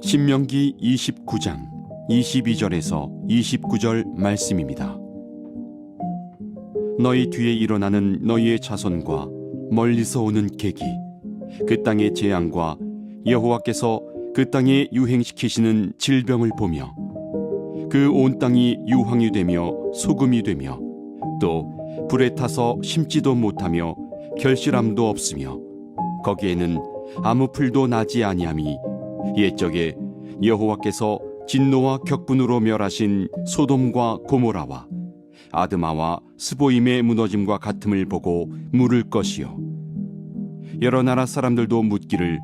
신명기 29장 22절에서 29절 말씀입니다. 너희 뒤에 일어나는 너희의 자손과 멀리서 오는 객이 그 땅의 재앙과 여호와께서 그 땅에 유행시키시는 질병을 보며 그 온 땅이 유황이 되며 소금이 되며 또 불에 타서 심지도 못하며 결실함도 없으며 거기에는 아무 풀도 나지 아니함이 옛적에 여호와께서 진노와 격분으로 멸하신 소돔과 고모라와 아드마와 스보임의 무너짐과 같음을 보고 물을 것이요 여러 나라 사람들도 묻기를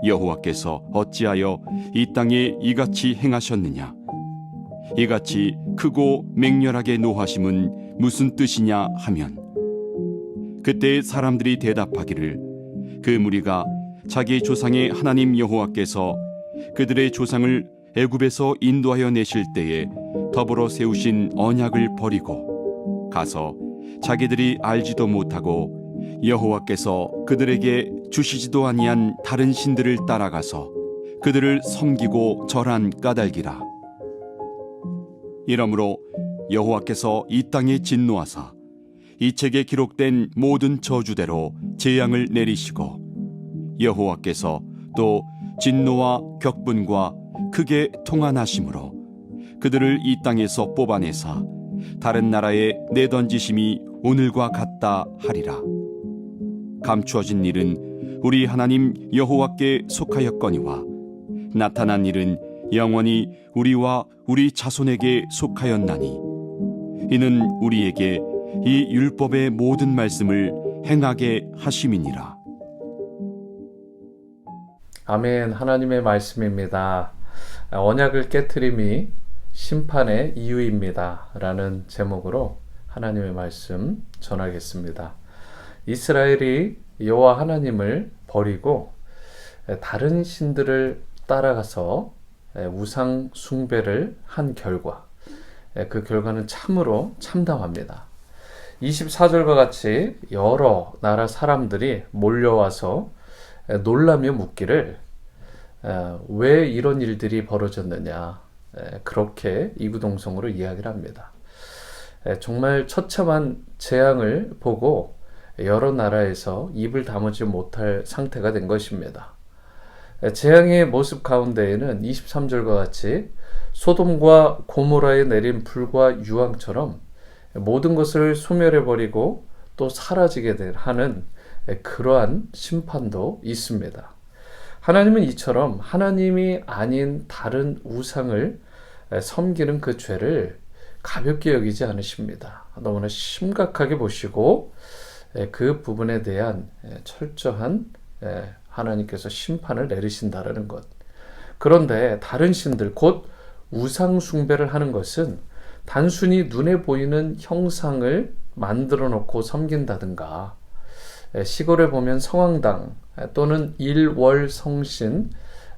여호와께서 어찌하여 이 땅에 이같이 행하셨느냐 이같이 크고 맹렬하게 노하심은 무슨 뜻이냐 하면 그때 사람들이 대답하기를 그 무리가 자기 조상의 하나님 여호와께서 그들의 조상을 애굽에서 인도하여 내실 때에 더불어 세우신 언약을 버리고 가서 자기들이 알지도 못하고 여호와께서 그들에게 주시지도 아니한 다른 신들을 따라가서 그들을 섬기고 절한 까닭이라. 이러므로 여호와께서 이 땅에 진노하사 이 책에 기록된 모든 저주대로 재앙을 내리시고 여호와께서 또 진노와 격분과 크게 통한하심으로 그들을 이 땅에서 뽑아내사 다른 나라에 내던지심이 오늘과 같다 하리라. 감추어진 일은 우리 하나님 여호와께 속하였거니와 나타난 일은 영원히 우리와 우리 자손에게 속하였나니 이는 우리에게 이 율법의 모든 말씀을 행하게 하심이니라. 아멘. 하나님의 말씀입니다. 언약을 깨트림이 심판의 이유입니다 라는 제목으로 하나님의 말씀 전하겠습니다. 이스라엘이 여호와 하나님을 버리고 다른 신들을 따라가서 우상 숭배를 한 결과, 그 결과는 참으로 참담합니다. 24절과 같이 여러 나라 사람들이 몰려와서 놀라며 묻기를 왜 이런 일들이 벌어졌느냐, 그렇게 이구동성으로 이야기를 합니다. 정말 처참한 재앙을 보고 여러 나라에서 입을 다무지 못할 상태가 된 것입니다. 재앙의 모습 가운데에는 23절과 같이 소돔과 고모라에 내린 불과 유황처럼 모든 것을 소멸해버리고 또 사라지게 하는 그러한 심판도 있습니다. 하나님은 이처럼 하나님이 아닌 다른 우상을 섬기는 그 죄를 가볍게 여기지 않으십니다. 너무나 심각하게 보시고 그 부분에 대한 철저한 하나님께서 심판을 내리신다라는 것. 그런데 다른 신들, 곧 우상 숭배를 하는 것은 단순히 눈에 보이는 형상을 만들어 놓고 섬긴다든가, 시골에 보면 성황당 또는 일월성신,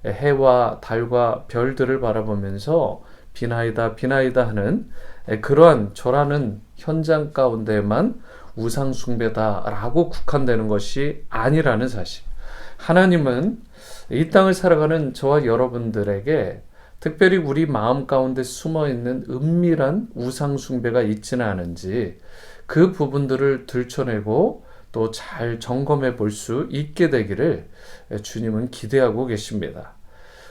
해와 달과 별들을 바라보면서 비나이다 비나이다 하는 그러한 절하는 현장 가운데만 우상 숭배다라고 국한되는 것이 아니라는 사실. 하나님은 이 땅을 살아가는 저와 여러분들에게 특별히 우리 마음 가운데 숨어있는 은밀한 우상 숭배가 있지는 않은지 그 부분들을 들춰내고 또 잘 점검해 볼 수 있게 되기를 주님은 기대하고 계십니다.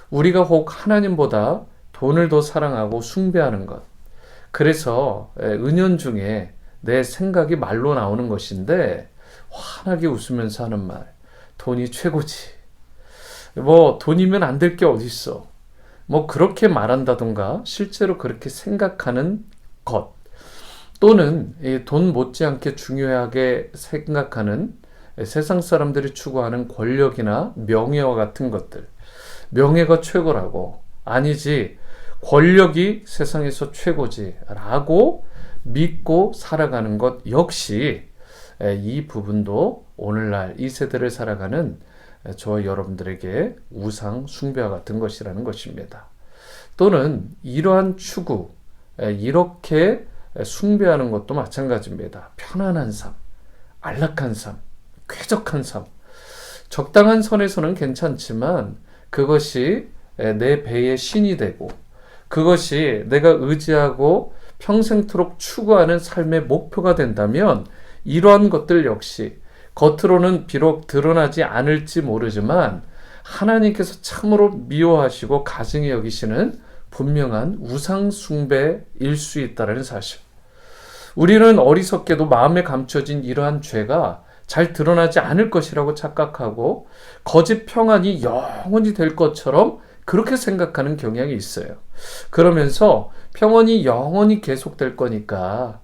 우리가 혹 하나님보다 돈을 더 사랑하고 숭배하는 것, 그래서 은연중에 내 생각이 말로 나오는 것인데 환하게 웃으면서 하는 말, 돈이 최고지, 돈이면 안 될 게 어딨어, 그렇게 말한다던가 실제로 그렇게 생각하는 것, 또는 돈 못지않게 중요하게 생각하는 세상 사람들이 추구하는 권력이나 명예와 같은 것들, 명예가 최고라고, 아니지 권력이 세상에서 최고지 라고 믿고 살아가는 것 역시 이 부분도 오늘날 이 세대를 살아가는 저와 여러분들에게 우상 숭배와 같은 것이라는 것입니다. 또는 이러한 추구, 이렇게 숭배하는 것도 마찬가지입니다. 편안한 삶, 안락한 삶, 쾌적한 삶, 적당한 선에서는 괜찮지만 그것이 내 배의 신이 되고 그것이 내가 의지하고 평생토록 추구하는 삶의 목표가 된다면 이러한 것들 역시 겉으로는 비록 드러나지 않을지 모르지만 하나님께서 참으로 미워하시고 가증히 여기시는 분명한 우상 숭배일 수 있다는 사실. 우리는 어리석게도 마음에 감춰진 이러한 죄가 잘 드러나지 않을 것이라고 착각하고 거짓 평안이 영원히 될 것처럼 그렇게 생각하는 경향이 있어요. 그러면서 평안이 영원히 계속될 거니까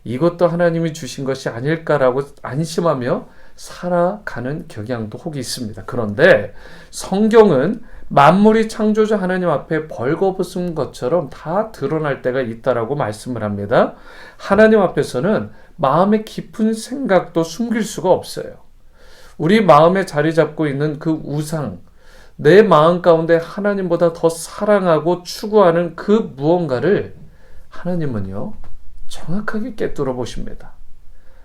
이것도 하나님이 주신 것이 아닐까라고 안심하며 살아가는 경향도 혹이 있습니다. 그런데 성경은 만물이 창조주 하나님 앞에 벌거벗은 것처럼 다 드러날 때가 있다라고 말씀을 합니다. 하나님 앞에서는 마음의 깊은 생각도 숨길 수가 없어요. 우리 마음에 자리 잡고 있는 그 우상, 내 마음 가운데 하나님보다 더 사랑하고 추구하는 그 무언가를 하나님은요, 정확하게 꿰뚫어 보십니다.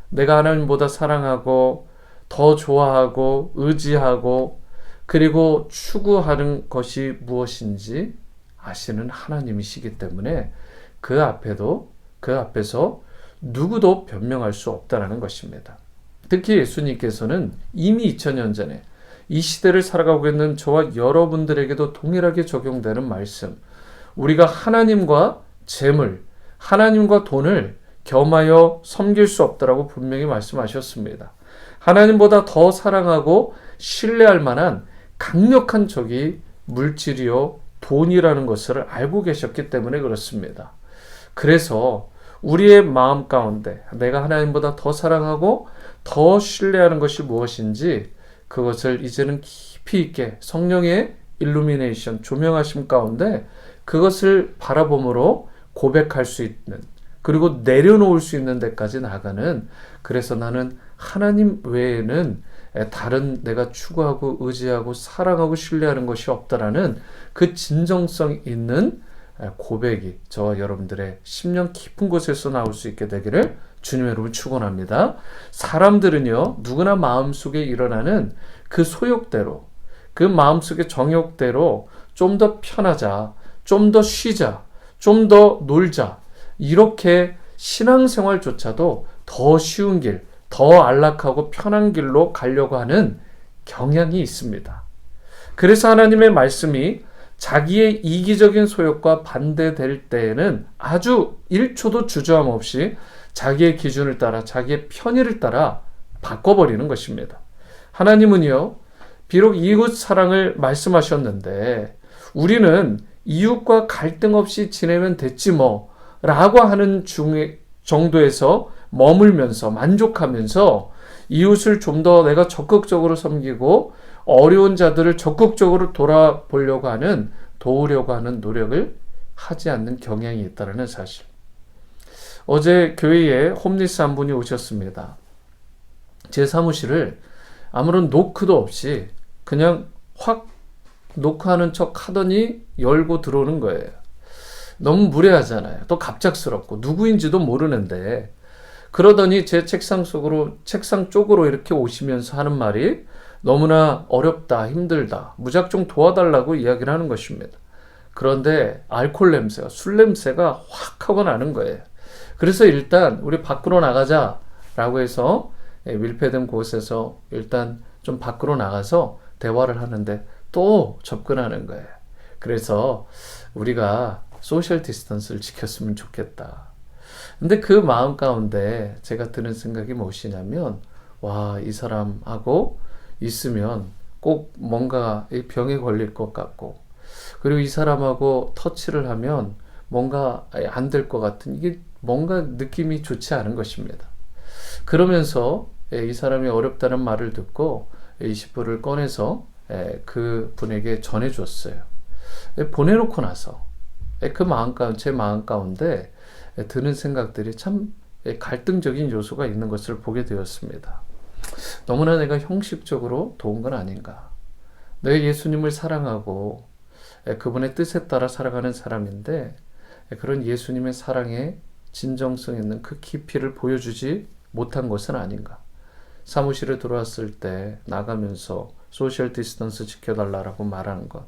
내가 하나님보다 사랑하고 더 좋아하고 의지하고 그리고 추구하는 것이 무엇인지 아시는 하나님이시기 때문에 그 앞에서 누구도 변명할 수 없다는 것입니다. 특히 예수님께서는 이미 2000년 전에 이 시대를 살아가고 있는 저와 여러분들에게도 동일하게 적용되는 말씀, 우리가 하나님과 재물, 하나님과 돈을 겸하여 섬길 수 없다라고 분명히 말씀하셨습니다. 하나님보다 더 사랑하고 신뢰할 만한 강력한 적이 물질이요 돈이라는 것을 알고 계셨기 때문에 그렇습니다. 그래서 우리의 마음 가운데 내가 하나님보다 더 사랑하고 더 신뢰하는 것이 무엇인지 그것을 이제는 깊이 있게 성령의 일루미네이션, 조명하심 가운데 그것을 바라봄으로 고백할 수 있는, 그리고 내려놓을 수 있는 데까지 나가는, 그래서 나는 하나님 외에는 다른 내가 추구하고 의지하고 사랑하고 신뢰하는 것이 없다라는 그 진정성 있는 고백이 저와 여러분들의 심령 깊은 곳에서 나올 수 있게 되기를 주님의 이름으로 축원합니다. 사람들은요, 누구나 마음속에 일어나는 그 소욕대로, 그 마음속의 정욕대로 좀 더 편하자, 좀 더 쉬자, 좀 더 놀자, 이렇게 신앙생활조차도 더 쉬운 길, 더 안락하고 편한 길로 가려고 하는 경향이 있습니다. 그래서 하나님의 말씀이 자기의 이기적인 소욕과 반대될 때에는 아주 1초도 주저함 없이 자기의 기준을 따라, 자기의 편의를 따라 바꿔버리는 것입니다. 하나님은요, 비록 이웃 사랑을 말씀하셨는데 우리는 이웃과 갈등 없이 지내면 됐지 라고 하는 정도에서 머물면서 만족하면서 이웃을 좀 더 내가 적극적으로 섬기고 어려운 자들을 적극적으로 도우려고 하는 노력을 하지 않는 경향이 있다는 사실. 어제 교회에 홈리스 한 분이 오셨습니다. 제 사무실을 아무런 노크도 없이 그냥 확 노크하는 척 하더니 열고 들어오는 거예요. 너무 무례하잖아요. 또 갑작스럽고 누구인지도 모르는데, 그러더니 제 책상 쪽으로 이렇게 오시면서 하는 말이 너무나 어렵다, 힘들다, 무작정 도와달라고 이야기를 하는 것입니다. 그런데 알코올 냄새가, 술 냄새가 확 하고 나는 거예요. 그래서 일단 우리 밖으로 나가자라고 해서 밀폐된 곳에서 일단 좀 밖으로 나가서 대화를 하는데 또 접근하는 거예요. 그래서 우리가 소셜 디스턴스를 지켰으면 좋겠다. 근데 그 마음 가운데 제가 드는 생각이 무엇이냐면, 이 사람하고 있으면 꼭 뭔가 병에 걸릴 것 같고, 그리고 이 사람하고 터치를 하면 뭔가 안 될 것 같은, 이게 뭔가 느낌이 좋지 않은 것입니다. 그러면서 이 사람이 어렵다는 말을 듣고 20불을 꺼내서 그 분에게 전해줬어요. 보내놓고 나서 제 마음 가운데 드는 생각들이 참 갈등적인 요소가 있는 것을 보게 되었습니다. 너무나 내가 형식적으로 도운 건 아닌가. 내가 예수님을 사랑하고 그분의 뜻에 따라 살아가는 사람인데 그런 예수님의 사랑에 진정성 있는 그 깊이를 보여주지 못한 것은 아닌가. 사무실에 들어왔을 때 나가면서 소셜 디스턴스 지켜달라고 말하는 것,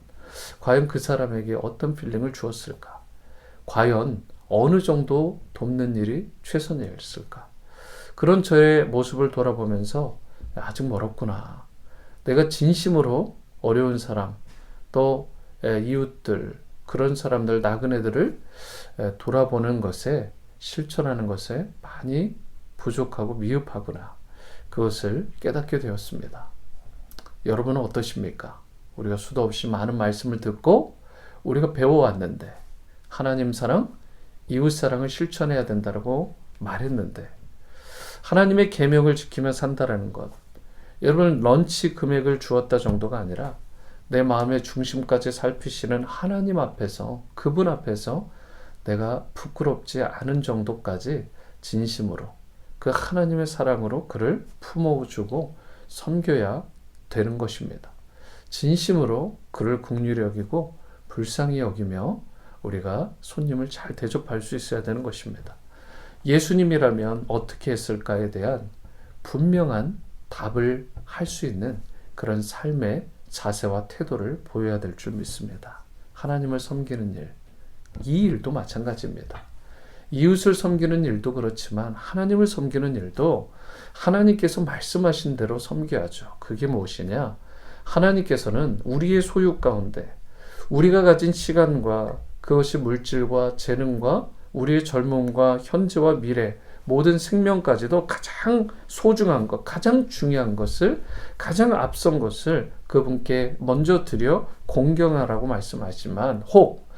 과연 그 사람에게 어떤 필링을 주었을까? 과연 어느 정도 돕는 일이 최선이었을까? 그런 저의 모습을 돌아보면서 아직 멀었구나. 내가 진심으로 어려운 사람, 또 이웃들, 그런 사람들, 나그네들을 돌아보는 것에, 실천하는 것에 많이 부족하고 미흡하구나. 그것을 깨닫게 되었습니다. 여러분은 어떠십니까? 우리가 수도 없이 많은 말씀을 듣고 우리가 배워왔는데, 하나님 사랑, 이웃 사랑을 실천해야 된다고 말했는데, 하나님의 계명을 지키며 산다라는 것, 여러분 런치 금액을 주었다 정도가 아니라 내 마음의 중심까지 살피시는 하나님 앞에서, 그분 앞에서 내가 부끄럽지 않은 정도까지 진심으로 그 하나님의 사랑으로 그를 품어주고 섬겨야 되는 것입니다. 진심으로 그를 긍휼히 여기고 불쌍히 여기며 우리가 손님을 잘 대접할 수 있어야 되는 것입니다. 예수님이라면 어떻게 했을까에 대한 분명한 답을 할 수 있는 그런 삶의 자세와 태도를 보여야 될 줄 믿습니다. 하나님을 섬기는 일, 이 일도 마찬가지입니다. 이웃을 섬기는 일도 그렇지만 하나님을 섬기는 일도 하나님께서 말씀하신 대로 섬겨야죠. 그게 무엇이냐? 하나님께서는 우리의 소유 가운데 우리가 가진 시간과 그것이 물질과 재능과 우리의 젊음과 현재와 미래, 모든 생명까지도 가장 소중한 것, 가장 중요한 것을, 가장 앞선 것을 그분께 먼저 드려 공경하라고 말씀하지만, 혹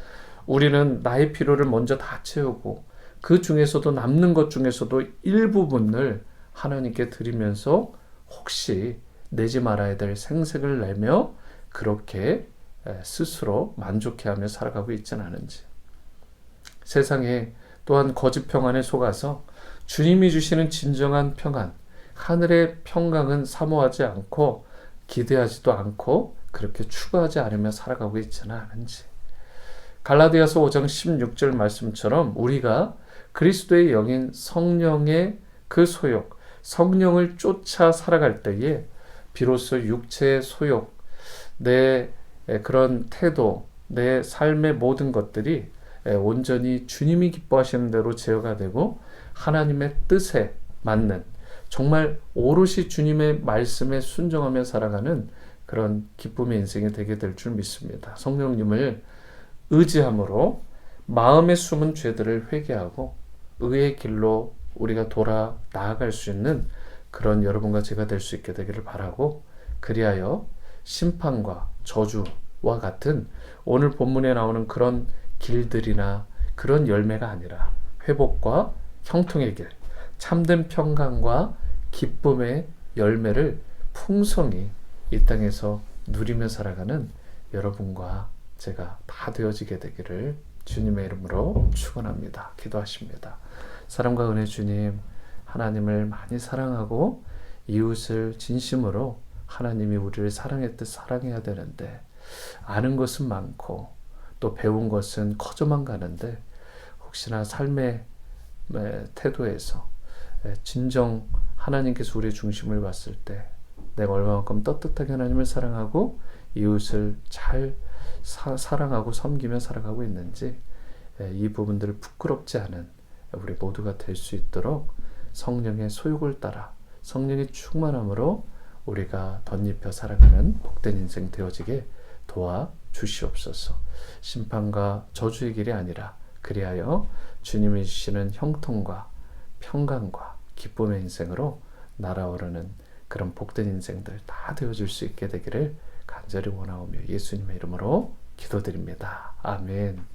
우리는 나의 필요를 먼저 다 채우고 그 중에서도 남는 것 중에서도 일부분을 하나님께 드리면서 혹시 내지 말아야 될 생색을 내며 그렇게 스스로 만족해하며 살아가고 있지는 않은지. 세상에 또한 거짓 평안에 속아서 주님이 주시는 진정한 평안, 하늘의 평강은 사모하지 않고 기대하지도 않고 그렇게 추구하지 않으며 살아가고 있지는 않은지. 갈라디아서 5장 16절 말씀처럼 우리가 그리스도의 영인 성령의 그 소욕, 성령을 쫓아 살아갈 때에 비로소 육체의 소욕, 내 그런 태도, 내 삶의 모든 것들이 온전히 주님이 기뻐하시는 대로 제어가 되고 하나님의 뜻에 맞는, 정말 오롯이 주님의 말씀에 순종하며 살아가는 그런 기쁨의 인생이 되게 될 줄 믿습니다. 성령님을 의지함으로 마음에 숨은 죄들을 회개하고 의의 길로 우리가 돌아 나아갈 수 있는 그런 여러분과 제가 될 수 있게 되기를 바라고, 그리하여 심판과 저주와 같은 오늘 본문에 나오는 그런 길들이나 그런 열매가 아니라 회복과 형통의 길, 참된 평강과 기쁨의 열매를 풍성히 이 땅에서 누리며 살아가는 여러분과 제가 다 되어지게 되기를 주님의 이름으로 축원합니다. 기도하십니다. 사랑과 은혜 주님, 하나님을 많이 사랑하고 이웃을 진심으로 하나님이 우리를 사랑했듯 사랑해야 되는데, 아는 것은 많고 또 배운 것은 커져만 가는데, 혹시나 삶의 태도에서 진정 하나님께서 우리의 중심을 봤을 때 내가 얼마만큼 떳떳하게 하나님을 사랑하고 이웃을 잘 사랑하고 섬기며 살아가고 있는지, 이 부분들을 부끄럽지 않은 우리 모두가 될 수 있도록 성령의 소욕을 따라 성령의 충만함으로 우리가 덧입혀 살아가는 복된 인생 되어지게 도와 주시옵소서. 심판과 저주의 길이 아니라 그리하여 주님이 주시는 형통과 평강과 기쁨의 인생으로 날아오르는 그런 복된 인생들 다 되어줄 수 있게 되기를 간절히 원하오며 예수님의 이름으로 기도드립니다. 아멘.